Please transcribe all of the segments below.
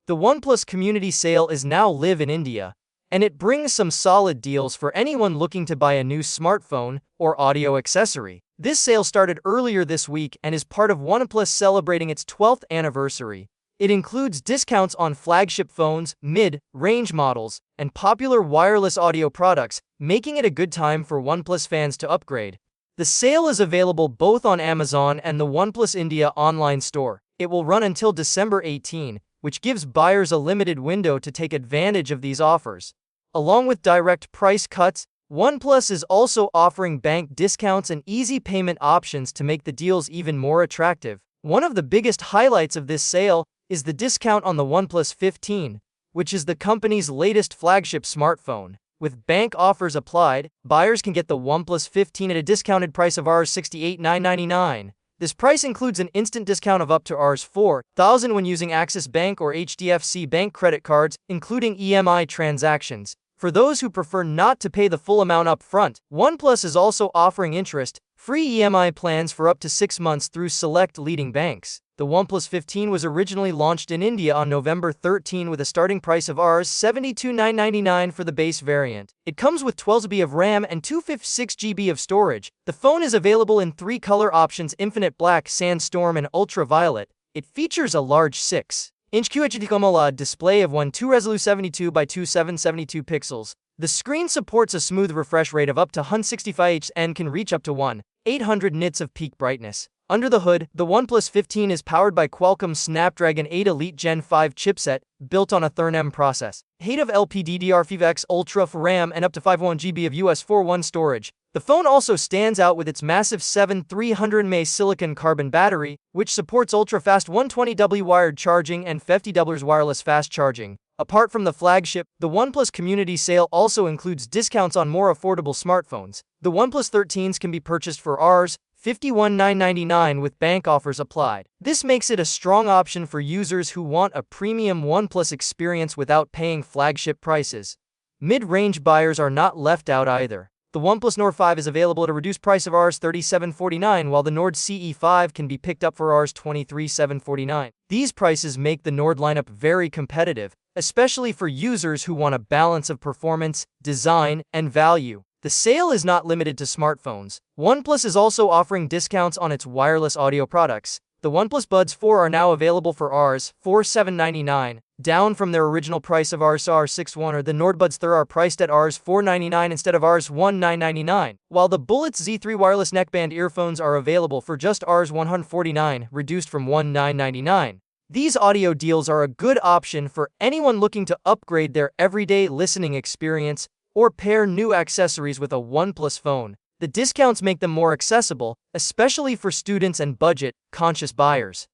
The OnePlus community sale is now live in India, and it brings some solid deals for anyone looking to buy a new smartphone or audio accessory. This sale started earlier this week and is part of OnePlus celebrating its 12th anniversary. It includes discounts on flagship phones, mid-range models, and popular wireless audio products, making it a good time for OnePlus fans to upgrade. The sale is available both on Amazon and the OnePlus India online store. It will run until December 18, which gives buyers a limited window to take advantage of these offers. Along with direct price cuts, OnePlus is also offering bank discounts and easy payment options to make the deals even more attractive. One of the biggest highlights of this sale is the discount on the OnePlus 15, which is the company's latest flagship smartphone. With bank offers applied, buyers can get the OnePlus 15 at a discounted price of Rs. 68,999. This price includes an instant discount of up to Rs. 4,000 when using Axis Bank or HDFC Bank credit cards, including EMI transactions. For those who prefer not to pay the full amount up front, OnePlus is also offering interest-free EMI plans for up to 6 months through select leading banks. The OnePlus 15 was originally launched in India on November 13 with a starting price of Rs. 72,999 for the base variant. It comes with 12GB of RAM and 256GB of storage. The phone is available in 3 color options: Infinite Black, Sandstorm, and Ultraviolet. It features a large 6-inch QHD AMOLED display of 1.2 resolution 72 by 2772 pixels. The screen supports a smooth refresh rate of up to 165 Hz and can reach up to 1,800 nits of peak brightness. Under the hood, the OnePlus 15 is powered by Qualcomm's Snapdragon 8 Elite Gen 5 chipset, built on a Thurn-M process. 8 of LPDDR5X Ultra for RAM and up to 512GB of US41 storage. The phone also stands out with its massive 7300 mAh silicon carbon battery, which supports ultra-fast 120W wired charging and 50W wireless fast charging. Apart from the flagship, the OnePlus community sale also includes discounts on more affordable smartphones. The OnePlus 13s can be purchased for Rs. 51,999 with bank offers applied. This makes it a strong option for users who want a premium OnePlus experience without paying flagship prices. Mid-range buyers are not left out either. The OnePlus Nord 5 is available at a reduced price of Rs. 37,499, while the Nord CE5 can be picked up for Rs. 23,749. These prices make the Nord lineup very competitive, especially for users who want a balance of performance, design, and value. The sale is not limited to smartphones. OnePlus is also offering discounts on its wireless audio products. The OnePlus Buds 4 are now available for Rs. 4,799, down from their original price of Rs. 6,100. The Nord Buds 3 are priced at Rs. 499 instead of Rs. 1,999, while the Bullets Z3 wireless neckband earphones are available for just Rs. 149, reduced from 1,999. These audio deals are a good option for anyone looking to upgrade their everyday listening experience or pair new accessories with a OnePlus phone. The discounts make them more accessible, especially for students and budget-conscious buyers.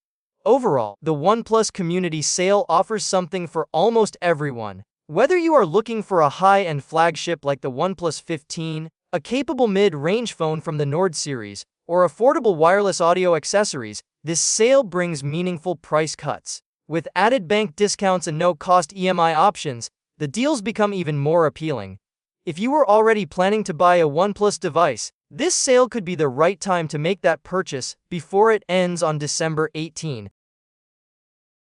Overall, the OnePlus community sale offers something for almost everyone. Whether you are looking for a high-end flagship like the OnePlus 15, a capable mid-range phone from the Nord series, or affordable wireless audio accessories, this sale brings meaningful price cuts. With added bank discounts and no-cost EMI options, the deals become even more appealing. If you were already planning to buy a OnePlus device, this sale could be the right time to make that purchase before it ends on December 18.